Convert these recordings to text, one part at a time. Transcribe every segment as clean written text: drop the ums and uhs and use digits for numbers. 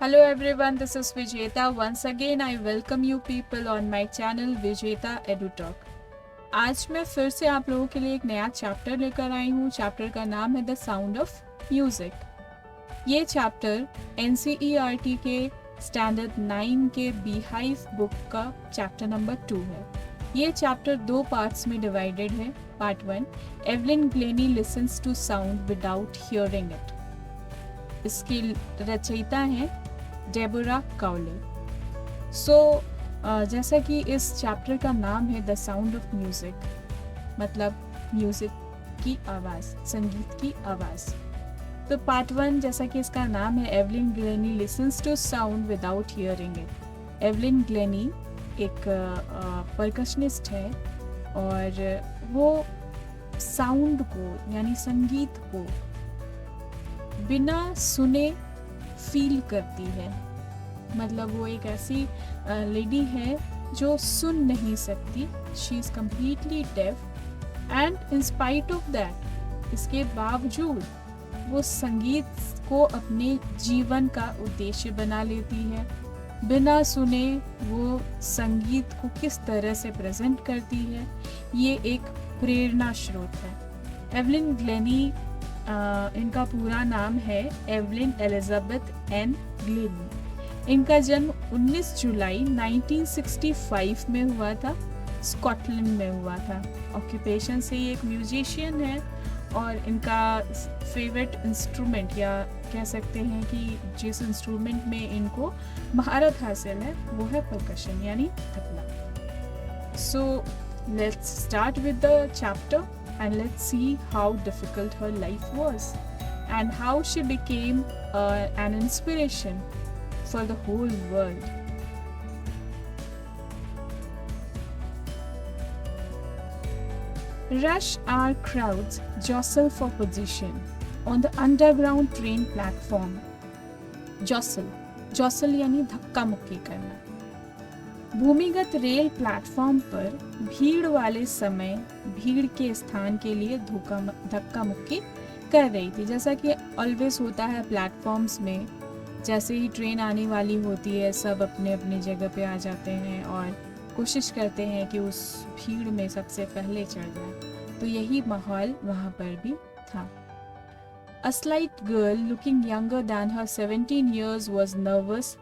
Hello everyone, this is Vijeta. Once again, I welcome you people on my channel Vijeta EduTalk. आज मैं फिर से आप लोगों के लिए एक नया चैप्टर लेकर आई हूँ. चैप्टर का नाम है द साउंड ऑफ म्यूजिक. ये चैप्टर NCERT के स्टैंडर्ड 9 के बीहाइव बुक का चैप्टर नंबर 2 है. ये चैप्टर 2 पार्ट्स में डिवाइडेड है. Part 1, Evelyn Glennie listens to sound without hearing it. इसकी रचयिता हैं डेबोरा काउले. जैसा कि इस चैप्टर का नाम है द साउंड ऑफ म्यूजिक, मतलब म्यूजिक की आवाज़, संगीत की आवाज़. तो पार्ट 1 जैसा कि इसका नाम है, Evelyn Glennie listens to sound without hearing it. Evelyn Glennie एक परकशनिस्ट है और वो साउंड को यानी संगीत को बिना सुने फील करती है. मतलब वो एक ऐसी लेडी है जो सुन नहीं सकती. She is completely deaf and in spite of that, इसके बावजूद वो संगीत को अपने जीवन का उद्देश्य बना लेती है. बिना सुने वो संगीत को किस तरह से प्रेजेंट करती है, ये एक प्रेरणा स्रोत है. एवलिन ग्लेनी, इनका पूरा नाम है एवलिन एलिजाबेथ एन ग्लेनी. इनका जन्म 19 जुलाई 1965 में हुआ था. स्कॉटलैंड में हुआ था. ऑक्यूपेशन से ये एक म्यूजिशियन है और इनका फेवरेट इंस्ट्रूमेंट, या कह सकते हैं कि जिस इंस्ट्रूमेंट में इनको महारत हासिल है वो है परकशन यानी tabla. So let's start with the chapter and let's see how difficult her life was and how she became an inspiration for the whole world. Rush hour crowds jostle for position on the underground train platform. Jostle यानी धक्का मुक्की करना. भूमिगत rail platform पर भीड़ वाले समय भीड़ के स्थान के लिए धक्का मुक्की कर रही थी. जैसा कि ऑलवेज होता है प्लेटफॉर्म्स में, जैसे ही ट्रेन आने वाली होती है सब अपने अपने जगह पे आ जाते हैं और कोशिश करते हैं कि उस भीड़ में सबसे पहले चढ़ जाए. तो यही माहौल वहाँ पर भी था. A slight girl looking younger than her 17 years was nervous,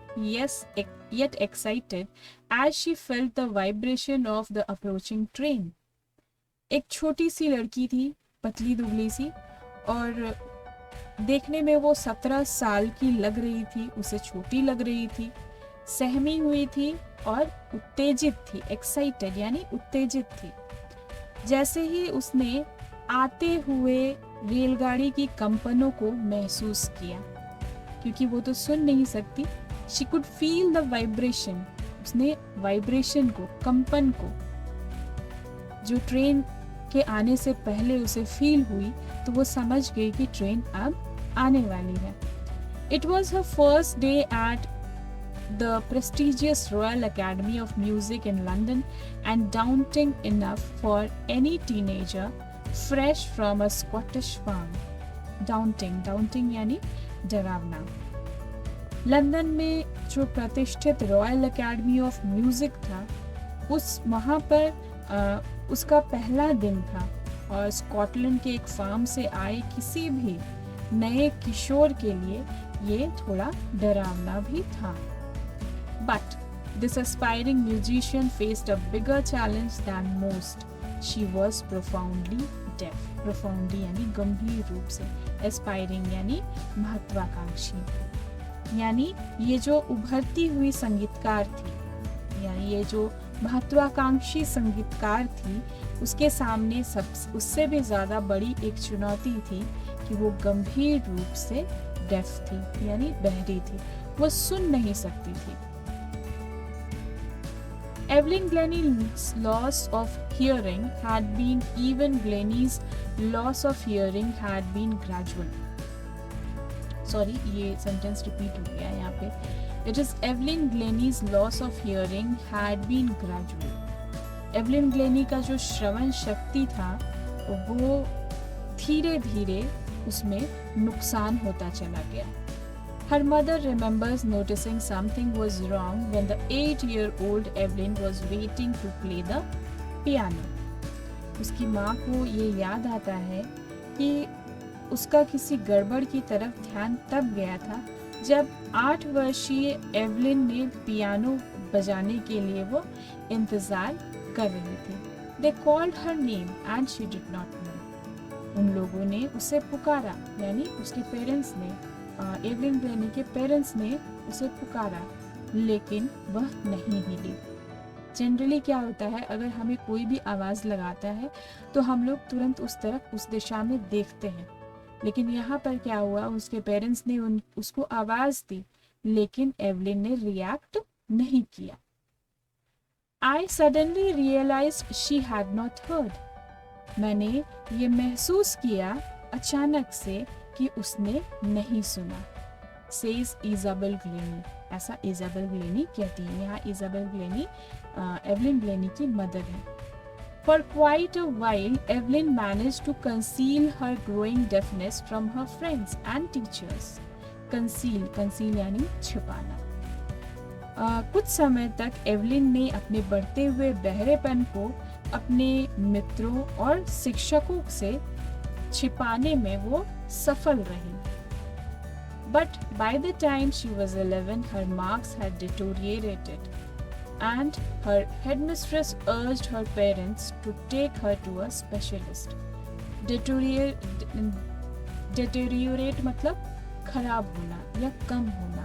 yet excited as she felt the vibration of the approaching train. एक छोटी सी लड़की थी, पतली दुबली सी, और देखने में वो 17 साल की लग रही थी. उसे छोटी लग रही थी, सहमी हुई थी और उत्तेजित थी. एक्साइटेड यानी उत्तेजित थी. जैसे ही उसने आते हुए रेलगाड़ी की कंपनों को महसूस किया, क्योंकि वो तो सुन नहीं सकती. She could feel the vibration. उसने वाइब्रेशन को, कंपन को, जो ट्रेन के आने से पहले उसे फील हुई, तो वो समझ गई कि ट्रेन अब आने वाली है. It was her first day at the prestigious royal academy of music in London and daunting enough for any teenager fresh from a Scottish farm. Daunting यानी डरावना. लंदन में जो प्रतिष्ठित रॉयल अकेडमी ऑफ म्यूजिक था, वहाँ पर उसका पहला दिन था और स्कॉटलैंड के एक फार्म से आए किसी भी नए किशोर के लिए ये थोड़ा डरावना भी था. But this aspiring musician faced a bigger challenge than most. She was profoundly deaf. Profoundly यानी गंभीर रूप से, एस्पायरिंग यानी महत्वाकांक्षी. यानी ये जो उभरती हुई संगीतकार थी, यानी ये जो महत्वाकांक्षी संगीतकार थी, उसके सामने उससे भी ज़्यादा बड़ी एक चुनौती थी कि वो गंभीर रूप से डेफ थी यानी बहरी थी. वो सुन नहीं सकती थी. Evelyn Glennie's loss of hearing had been Glennie's loss of hearing had been gradual. Sorry, ये सेंटेंस रिपीट हो गया यहाँ पे. It is Evelyn Glennie's loss of hearing had been gradual. Evelyn Glenny का जो श्रवण शक्ति था वो धीरे धीरे उसमें नुकसान होता चला गया. Her mother remembers noticing something was wrong when the 8-year-old Evelyn was waiting to play the piano. उसकी माँ को ये याद आता है कि उसका किसी गड़बड़ की तरफ ध्यान तब गया था जब 8 वर्षीय एवलिन ने पियानो बजाने के लिए वो इंतजार कर रही थी. They called her name and she did not know. उन लोगों ने उसे पुकारा, यानी उसके पेरेंट्स ने, एवलिन ग्लेनी के पेरेंट्स ने उसे पुकारा, लेकिन वह नहीं हिली. जनरली क्या होता है, अगर हमें कोई भी आवाज़ लगाता है तो हम लोग तुरंत उस तरफ, उस दिशा में देखते हैं. लेकिन यहाँ पर क्या हुआ, उसके पेरेंट्स ने उसको आवाज़ दी, लेकिन एवलिन ने रिएक्ट नहीं किया. I suddenly realized she had not heard. मैंने ये महसूस किया अचानक से कि उसने नहीं सुना. Says Isabel Glennie. ऐसा इजाबेल ग्लेनी कहती है. यहाँ इजाबेल ग्लेनी एवलिन ग्लेनी की मदर है. For quite a while, Evelyn managed to conceal her growing deafness from her friends and teachers. Conceal यानी छुपाना. कुछ समय तक एवलिन ने अपने बढ़ते हुए बहरेपन को अपने मित्रों और शिक्षकों से छिपाने में वो सफल रही. But by the time she was 11, her marks had deteriorated, and her headmistress urged her parents to take her to a specialist. Deteriorate मतलब खराब होना या कम होना.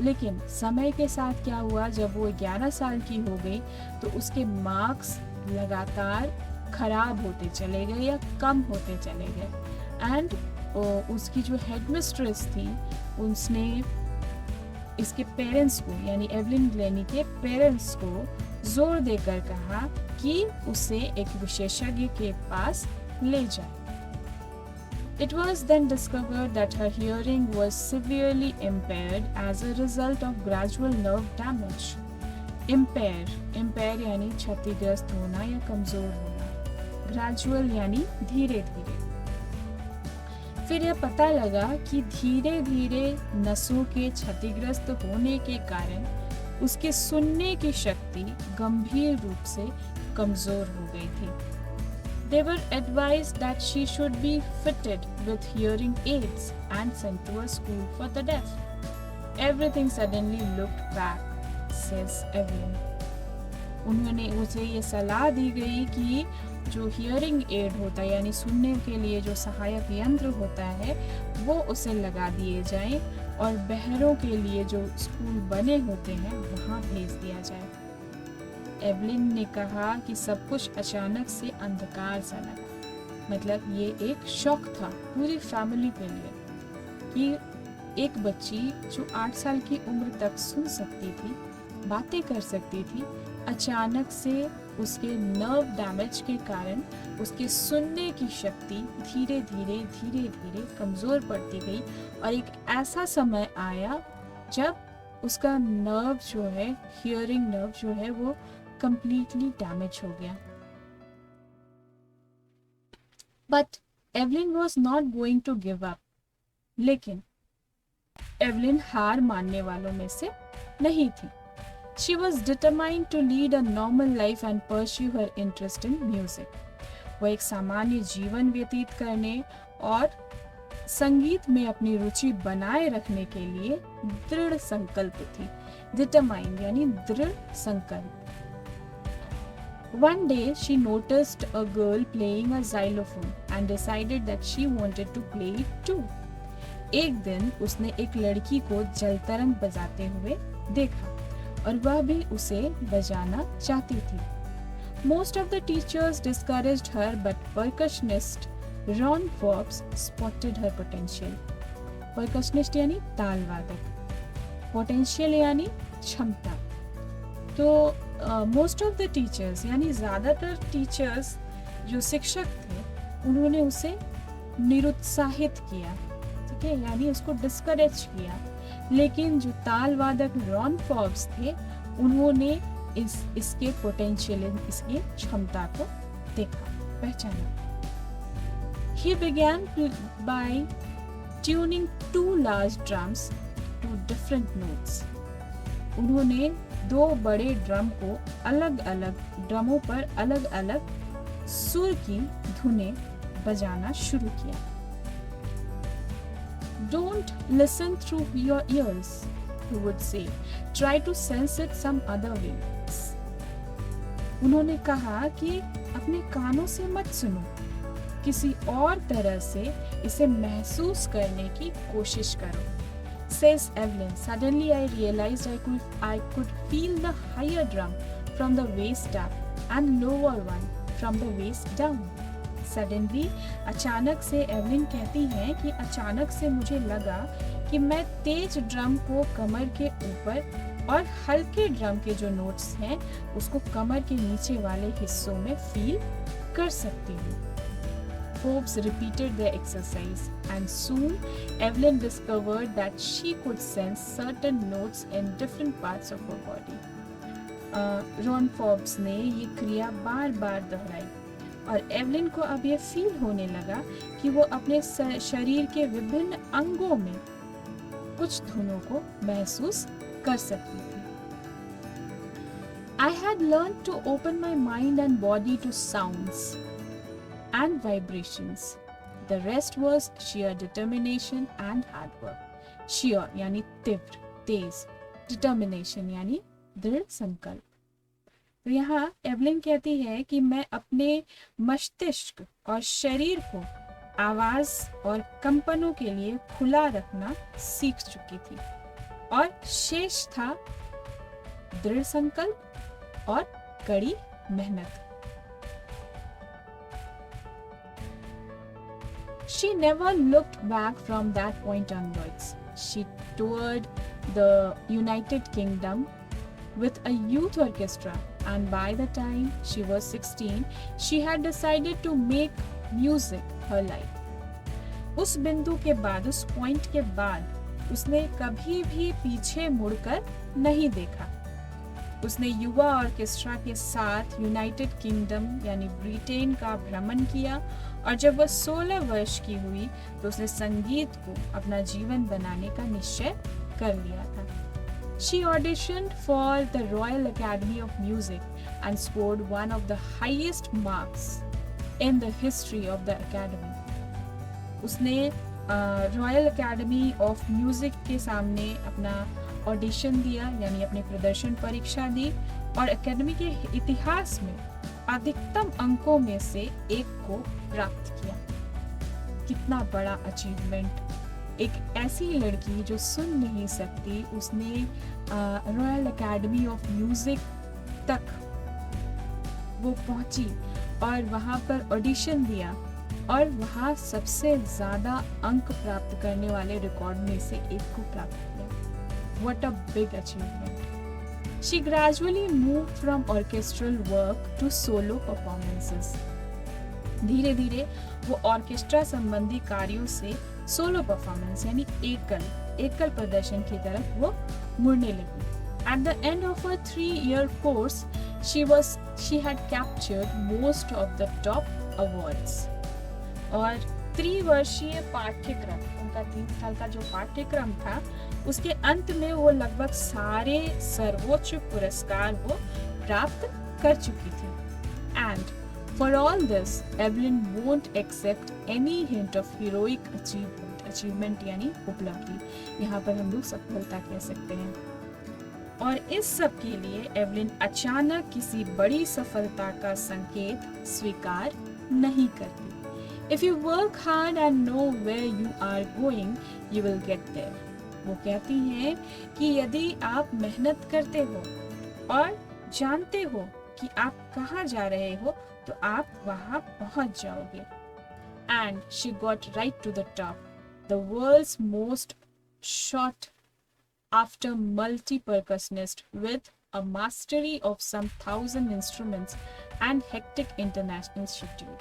लेकिन समय के साथ क्या हुआ, जब वो 11 साल की हो गई तो उसके मार्क्स लगातार खराब होते चले गए या कम होते चले गए. एंड उसकी जो हेडमिस्ट्रेस थी, उसने इसके पेरेंट्स को, यानी एवलिन ग्लेनी के पेरेंट्स को जोर देकर कहा कि उसे एक विशेषज्ञ के पास ले जाए. It was then discovered that her hearing was severely impaired as a result of gradual nerve damage. Impair यानी क्षतिग्रस्त होना या कमजोर होना. Gradual यानी धीरे धीरे. फिर यह पता लगा कि धीरे धीरे नसों के क्षतिग्रस्त होने के कारण उसके सुनने की शक्ति गंभीर रूप से कमजोर हो गई थी. They were advised that she should be fitted with hearing aids and sent to a school for the deaf. Everything suddenly looked back, says Evelyn. उन्होंने उसे ये सलाह दी गई कि जो हियरिंग एड होता है, यानी सुनने के लिए जो सहायक यंत्र होता है, वो उसे लगा दिए जाएं और बहरों के लिए जो स्कूल बने होते हैं वहाँ भेज दिया जाए. एवलिन ने कहा कि सब कुछ अचानक से अंधकार सा लगा. मतलब ये एक शॉक था पूरी फैमिली के लिए कि एक बच्ची जो 8 साल की उम्र तक सुन सकती थी, बातें कर सकती थी, अचानक से उसके नर्व डैमेज के कारण उसके सुनने की शक्ति धीरे धीरे कमज़ोर पड़ती गई. और एक ऐसा समय आया जब उसका नर्व जो है, हियरिंग नर्व जो है, वो completely damaged हो गया. But Evelyn was not going to give up. लेकिन एवलिन हार मानने वालों में से नहीं थी. She was determined to lead a normal life and pursue her interest in music. वो एक सामान्य जीवन व्यतीत करने और संगीत में अपनी रुचि बनाए रखने के लिए दृढ़ संकल्प थी. Determined यानी दृढ़ संकल्प. One day she noticed a girl playing a xylophone and decided that she wanted to play it too. एक दिन उसने एक लड़की को जलतरंग बजाते हुए देखा और वह भी उसे बजाना चाहती थी. Most of the teachers discouraged her, but percussionist Ron Forbes spotted her potential. Percussionist यानी ताल वादक, potential यानी क्षमता. तो मोस्ट ऑफ द टीचर्स यानी ज़्यादातर टीचर्स जो शिक्षक थे, उन्होंने उसे निरुत्साहित किया. ठीक है, यानी उसको डिस्करेज किया. लेकिन जो ताल वादक रॉन फॉर्ब्स थे, उन्होंने इसके पोटेंशियल, इसकी क्षमता को देखा, पहचाना. He began by tuning two large drums to different notes. उन्होंने दो बड़े ड्रम को अलग अलग ड्रमों पर अलग अलग सुर की धुनें बजाना शुरू किया. Don't listen through your ears, he would say. Try to sense it some other way. उन्होंने कहा कि अपने कानों से मत सुनो, किसी और तरह से इसे महसूस करने की कोशिश करो. Says Evelyn, suddenly I realized I could feel the higher drum from the waist up and lower one from the waist down. Suddenly, अचानक से एवलिन कहती हैं कि अचानक से मुझे लगा कि मैं तेज ड्रम को कमर के ऊपर और हल्के ड्रम के जो नोट्स हैं उसको कमर के नीचे वाले हिस्सों में फील कर सकती हूँ. Forbes repeated their exercise, and soon Evelyn discovered that she could sense certain notes in different parts of her body. Ron Forbes ने ये क्रिया बार बार दोहराई और एवलिन को अब ये फील होने लगा कि वो अपने शरीर के विभिन्न अंगों में कुछ धुनों को महसूस कर सकती थी. I had learned to open my mind and body to sounds and vibrations. The rest was sheer determination and hard work. Sheer यानी तीव्र, तेज, determination यानी दृढ़ संकल्प. तो यहाँ एवलिन कहती है कि मैं अपने मस्तिष्क और शरीर को आवाज और कंपनों के लिए खुला रखना सीख चुकी थी और शेष था दृढ़ संकल्प और कड़ी मेहनत. She never looked back from that point onwards. She toured the United Kingdom with a youth orchestra, and by the time she was 16, she had decided to make music her life. उस बिंदु के बाद, उस point के बाद उसने कभी भी पीछे मुड़कर नहीं देखा. उसने युवा ऑर्केस्ट्रा के साथ यूनाइटेड किंगडम यानी ब्रिटेन का भ्रमण किया और जब वह 16 वर्ष की हुई तो उसने संगीत को अपना जीवन बनाने का निश्चय कर लिया था. She auditioned for the Royal Academy of Music and scored one of the highest marks in the history of the academy. उसने रॉयल एकेडमी ऑफ म्यूजिक के सामने अपना ऑडिशन दिया यानी अपनी प्रदर्शन परीक्षा दी और एकेडमी के इतिहास में अधिकतम अंकों में से एक को प्राप्त किया. कितना बड़ा अचीवमेंट. एक ऐसी लड़की जो सुन नहीं सकती उसने रॉयल एकेडमी ऑफ म्यूजिक तक वो पहुंची और वहाँ पर ऑडिशन दिया और वहाँ सबसे ज़्यादा अंक प्राप्त करने वाले रिकॉर्ड में से एक को प्राप्त किया. What a big achievement. She gradually moved from orchestral work to solo performances. धीरे धीरे वो ऑर्केस्ट्रा संबंधी कार्यों से सोलो परफॉर्मेंस यानी एकल प्रदर्शन की तरफ वो मुड़ने लगी. At the end of her 3-year course, she had captured most of the top awards. और त्रिवर्षीय पाठ्यक्रम, उनका 3 साल का जो पाठ्यक्रम था, उसके अंत में वो लगभग सारे सर्वोच्च पुरस्कार वो प्राप्त कर चुकी थी. And for all this, Evelyn won't accept any hint of heroic achievement यानी उपलब्धि. यहाँ पर हम लोग सफलता कह सकते हैं. और इस सब के लिए एवलिन अचानक किसी बड़ी सफलता का संकेत स्वीकार नहीं करती. If you work hard and know where you are going, you will get there. वो कहती हैं कि यदि आप मेहनत करते हो और जानते हो कि आप कहाँ जा रहे हो तो आप वहाँ पहुँच जाओगे. And she got right to the top, the world's most sought after multi-percussionist with a mastery of some 1,000 instruments and hectic international schedule.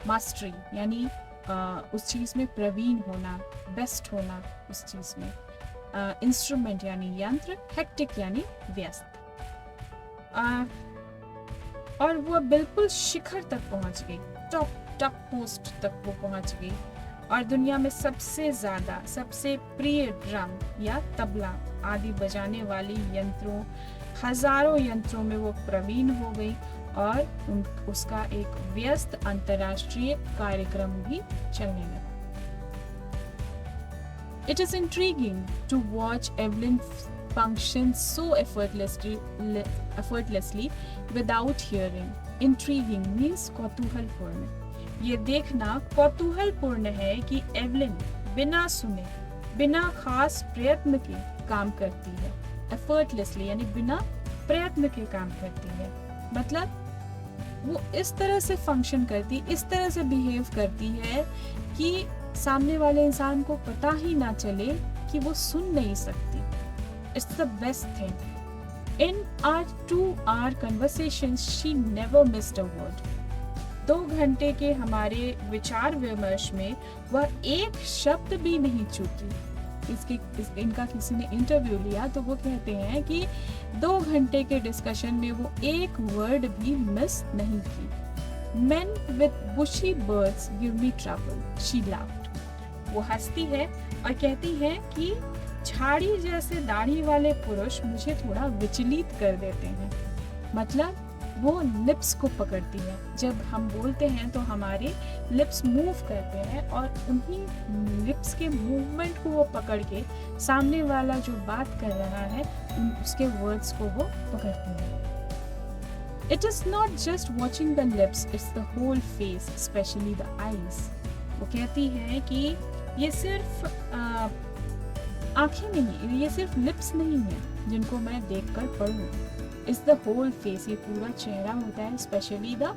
Mastery यानी उस चीज़ में प्रवीण होना, बेस्ट होना उस चीज़ में. इंस्ट्रूमेंट यानी यंत्र, हेक्टिक यानी व्यस्त. और वो बिल्कुल शिखर तक पहुंच गई, टॉप मोस्ट तक वो पहुंच गई और दुनिया में सबसे ज्यादा सबसे प्रिय ड्रम या तबला आदि बजाने वाली यंत्रों, हजारों यंत्रों में वो प्रवीण हो गई और उसका एक व्यस्त अंतर्राष्ट्रीय कार्यक्रम भी चलने लगा। It is intriguing to watch Evelyn function so effortlessly without hearing. Intriguing means कौतूहलपूर्ण। ये देखना कौतूहलपूर्ण है कि एवलिन बिना सुने, बिना खास प्रयत्न के काम करती है। effortlessly यानी बिना प्रयत्न के काम करती है, मतलब वो इस तरह से फंक्शन करती, इस तरह से बिहेव करती है कि सामने वाले इंसान को पता ही ना चले कि वो सुन नहीं सकती। It's the best thing. In our 2-hour conversation she never missed a word. 2 घंटे के हमारे विचार विमर्श में वह एक शब्द भी नहीं चूकी। इनका किसी ने इंटरव्यू लिया तो वो कहते हैं कि 2 घंटे के डिस्कशन में वो एक वर्ड भी मिस नहीं की। Men with bushy birds give me trouble, she laughed. वो हंसती है और कहती है कि झाड़ी जैसे दाढ़ी वाले पुरुष मुझे थोड़ा विचलित कर देते हैं, मतलब वो लिप्स को पकड़ती है। जब हम बोलते हैं तो हमारे लिप्स मूव करते हैं और उन्हीं लिप्स के मूवमेंट को वो पकड़ के सामने वाला जो बात कर रहा है उसके वर्ड्स को वो पकड़ती है। It is not just watching the lips, it's the whole face, especially the eyes. वो कहती है कि ये सिर्फ आँखें नहीं, ये सिर्फ लिप्स नहीं है जिनको मैं देखकर पढ़ूं। It's the whole face, ये पूरा चेहरा होता है, especially the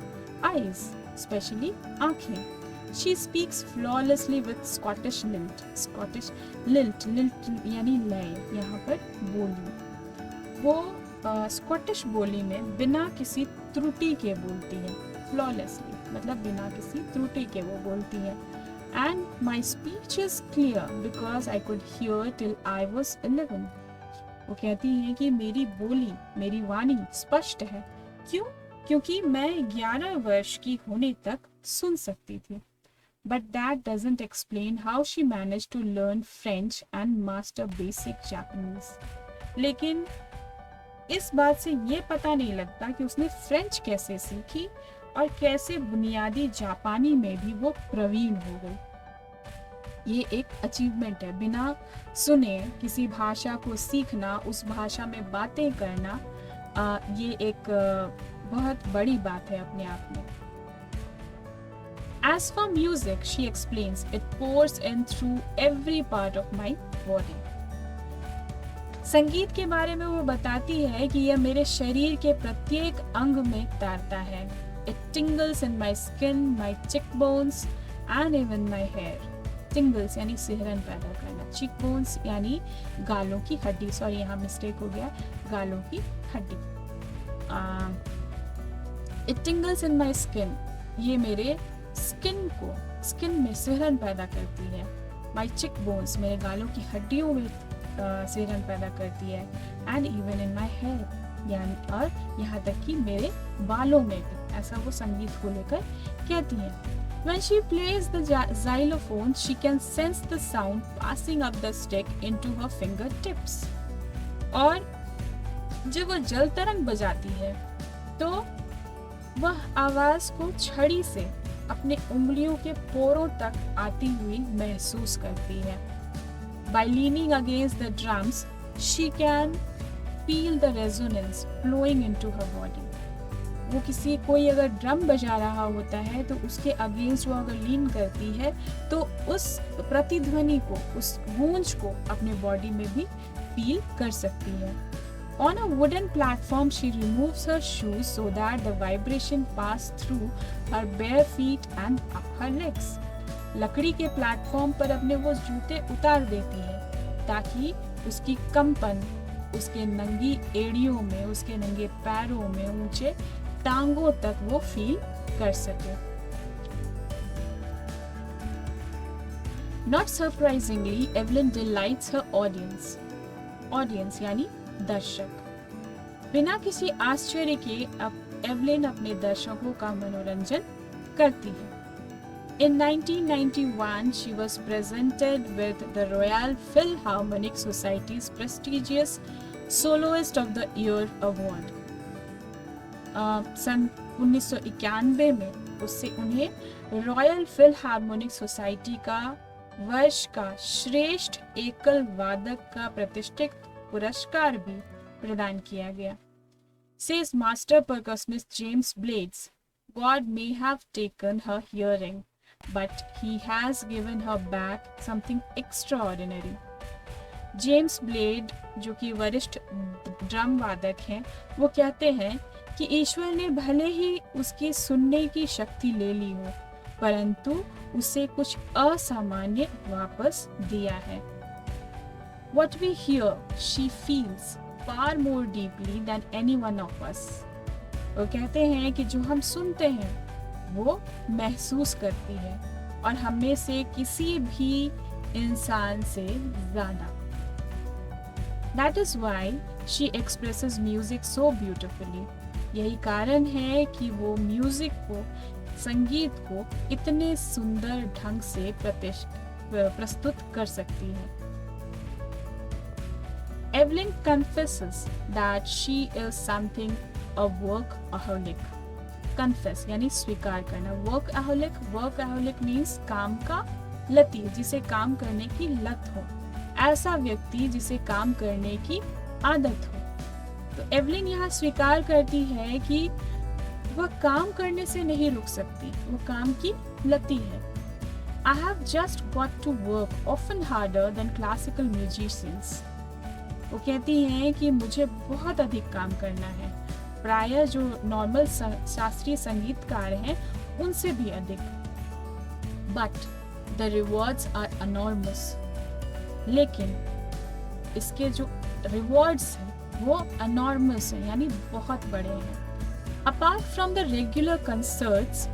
eyes, especially आँखें। She speaks flawlessly with Scottish lilt. Scottish lilt यानी लय, यहाँ पर बोली। वो स्कॉटिश बोली में बिना किसी त्रुटि के बोलती है। फ्लॉलेसली मतलब बिना किसी त्रुटि के वो बोलती है। And my speech is clear because I could hear till I was 11. वो कहती है कि मेरी बोली, मेरी वाणी स्पष्ट है। क्यों? क्योंकि मैं 11 वर्ष की होने तक सुन सकती थी। But that doesn't explain how she managed to learn French and master basic Japanese. लेकिन इस बात से ये पता नहीं लगता कि उसने फ्रेंच कैसे सीखी और कैसे बुनियादी जापानी में भी वो प्रवीण हो गई। ये एक अचीवमेंट है। बिना सुने किसी भाषा को सीखना, उस भाषा में बातें करना, ये एक बहुत बड़ी बात है अपने आप में। As for music, she explains, it pours in through every part of my body. संगीत के बारे में वो बताती है कि यह मेरे शरीर के प्रत्येक अंग में तैरता है। It tingles in my skin, my cheekbones and even my hair. Tingles यानी सिहरन पैदा करना, cheekbones यानी गालों की हड्डी, सॉरी यहाँ मिस्टेक हो गया, गालों की हड्डी। It tingles in my skin, ये मेरे स्किन में सिहरन पैदा करती है। My cheekbones मेरे गालों की हड्डियों में सिहरन पैदा करती है। And even in my hair यानी और यहाँ तक कि मेरे बालों में भी। ऐसा वो संगीत को लेकर कहती है। When she plays the xylophone, she can sense the sound passing up the stick into her fingertips. और जब वो जल तरंग बजाती है तो वह आवाज को छड़ी से अपने उंगलियों के पोरों तक आती हुई महसूस करती है। By leaning against the drums, she can feel the resonance flowing into her body. वो कोई अगर ड्रम बजा रहा होता है तो उसके अगेंस्ट वो अगर लीन करती है तो उस प्रतिध्वनि को, उस गूंज को अपने बॉडी में भी फील कर सकती है। On a wooden platform, she removes her shoes so that the vibration pass through her bare feet and up her legs. लकड़ी के प्लेटफॉर्म पर अपने वो जूते उतार देती है ताकि उसकी कंपन उसके नंगी एड़ियों में, उसके नंगे पैरों में, ऊंचे टांगों तक वो फील कर सके। Not surprisingly, Evelyn delights her audience. Audience यानी दर्शक। बिना किसी आश्चर्य के अब एवलिन अपने दर्शकों का मनोरंजन करती है। In 1991, she was presented with the Royal Philharmonic Society's prestigious Soloist of the Year Award. सन 1991 में उससे उन्हें रॉयल फिल्हार्मोनिक सोसाइटी का वर्ष का श्रेष्ठ एकल वादक का प्रतिष्ठित पुरस्कार भी प्रदान किया गया. Says master percussionist James Blades, God may have taken her hearing, but he has given her back something extraordinary. James blade, जो कि वरिष्ठ ड्रम वादक हैं, वो कहते हैं कि ईश्वर ने भले ही उसकी सुनने की शक्ति ले ली हो, परंतु उसे कुछ असामान्य वापस दिया है. What we hear, she feels far more deeply than any one of us. वो कहते हैं कि जो हम सुनते हैं वो महसूस करती है और हमें से किसी भी इंसान से ज़्यादा. That is why she expresses music so beautifully. यही कारण है कि वो म्यूजिक को, संगीत को इतने सुंदर ढंग से प्रस्तुत कर सकती है. Evelyn confesses that she is something a workaholic. Confess यानी स्वीकार करना. Workaholic means काम का लती, जिसे काम करने की लत हो, ऐसा व्यक्ति जिसे काम करने की आदत हो. तो एवलिन यहाँ स्वीकार करती है कि वह काम करने से नहीं रुक सकती, वो काम की लती है. I have just got to work often harder than classical musicians. वो कहती हैं कि मुझे बहुत अधिक काम करना है, प्रायः जो नॉर्मल शास्त्रीय संगीतकार हैं उनसे भी अधिक. But the rewards are enormous. लेकिन इसके जो रिवॉर्ड्स हैं वो enormous हैं, यानी बहुत बड़े हैं. Apart from the regular concerts,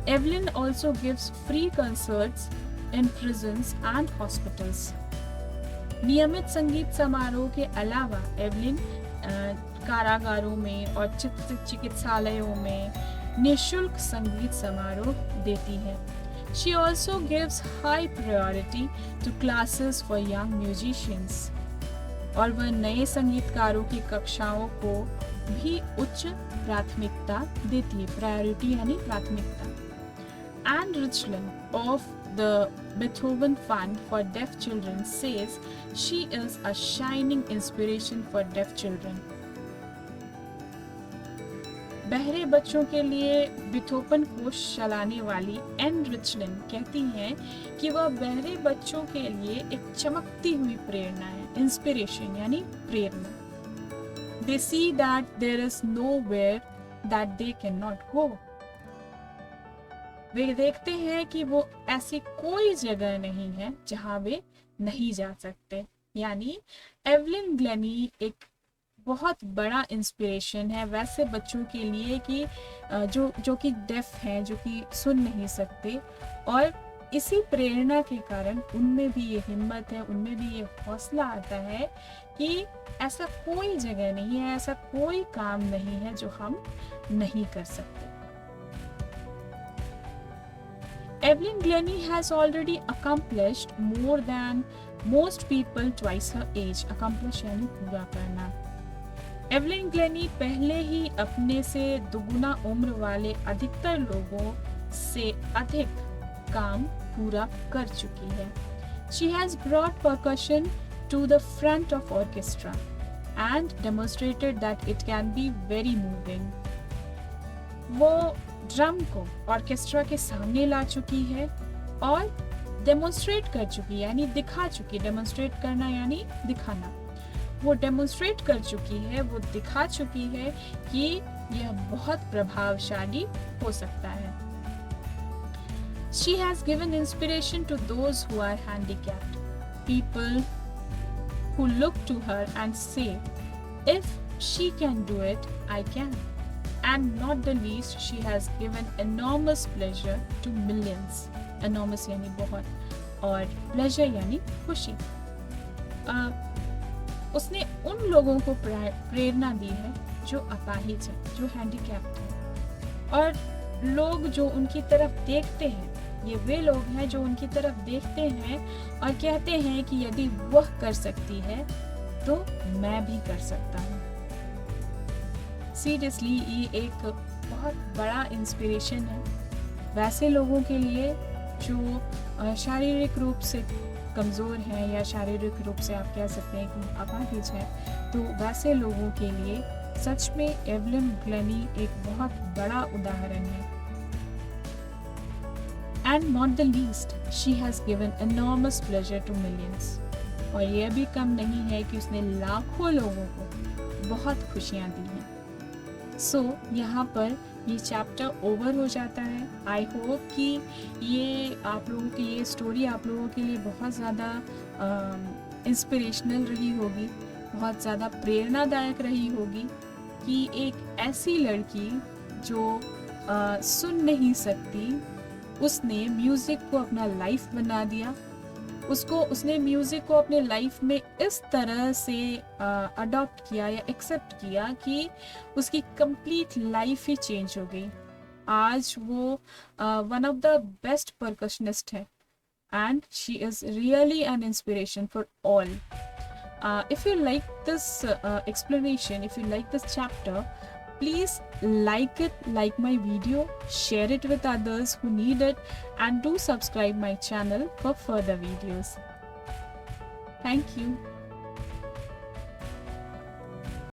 Evelyn also gives free concerts in prisons and hospitals. नियमित संगीत समारोह के अलावा एवलिन कारागारों में और चिकित्सालयों में निःशुल्क संगीत समारोह देती है. She also gives high priority to classes for young musicians. और वह नए संगीतकारों की कक्षाओं को भी उच्च प्राथमिकता देती है. प्रायोरिटी यानी प्राथमिकता. Anne Richland of the Beethoven Fund for Deaf Children says she is a shining inspiration for deaf children. बहरे बच्चों के लिए बिथोपन कोष चलाने वाली एन रिचलैंड कहती हैं कि वह बहरे बच्चों के लिए एक चमकती हुई प्रेरणा है. इंस्पिरेशन यानी प्रेरणा. They see that there is nowhere that they cannot go. वे देखते हैं कि वो ऐसी कोई जगह नहीं है जहां वे नहीं जा सकते. यानी एवलिन ग्लेनी एक बहुत बड़ा इंस्पिरेशन है वैसे बच्चों के लिए कि जो कि डेफ हैं, जो कि सुन नहीं सकते, और इसी प्रेरणा के कारण उनमें भी ये हिम्मत है, उनमें भी ये हौसला आता है कि ऐसा कोई जगह नहीं है, ऐसा कोई काम नहीं है जो हम नहीं कर सकते. Evelyn Glennie has already accomplished more than most people twice her age. Accomplish यानी पूरा करना. एवलिन ग्लेनी पहले ही अपने से दुगुना उम्र वाले अधिकतर लोगों से अधिक काम पूरा कर चुकी है. She has brought percussion to the front of orchestra and demonstrated that it can be very moving. वो ड्रम को ऑर्केस्ट्रा के सामने ला चुकी है और डेमोन्स्ट्रेट कर चुकी है, यानी दिखा चुकी. डेमोन्स्ट्रेट करना यानी दिखाना. वो डेमोन्स्ट्रेट कर चुकी है, वो दिखा चुकी है कि यह बहुत प्रभावशाली हो सकता है. She has given inspiration to those who are handicapped, people who look to her and say, if she can do it, I can. And not the least, she has given enormous pleasure to millions. Enormous यानी बहुत, और pleasure यानी खुशी. उसने उन लोगों को प्रेरणा दी है जो अपाहिज है, जो हैंडीकैप्ड है, और लोग जो उनकी तरफ देखते हैं, ये वे लोग हैं जो उनकी तरफ देखते हैं और कहते हैं कि यदि वह कर सकती है तो मैं भी कर सकता हूँ। सीरियसली ये एक बहुत बड़ा इंस्पिरेशन है वैसे लोगों के लिए जो शारीरिक रूप से कमज़ोर हैं या शारीरिक रूप से आप कह सकते हैं कि अपाहिज हैं। तो वैसे लोगों के लिए सच में एवलिन ग्लेनी एक बहुत बड़ा उदाहरण है। And not the least, she has given enormous pleasure to millions. और यह भी कम नहीं है कि उसने लाखों लोगों को बहुत खुशियाँ दी हैं। यहाँ पर ये चैप्टर ओवर हो जाता है। आई होप कि ये आप लोगों की ये स्टोरी आप लोगों के लिए बहुत ज़्यादा इंस्पिरेशनल रही होगी, बहुत ज़्यादा प्रेरणादायक रही होगी कि एक ऐसी लड़की जो सुन नहीं सकती, उसने म्यूज़िक को अपना लाइफ बना दिया। उसने म्यूज़िक को अपने लाइफ में इस तरह से अडॉप्ट किया या एक्सेप्ट किया कि उसकी कंप्लीट लाइफ ही चेंज हो गई। आज वो one of the best percussionist है and she is really an inspiration for all. If you like this explanation, if you like this chapter, please like it, like my video, share it with others who need it, and do subscribe my channel for further videos. Thank you.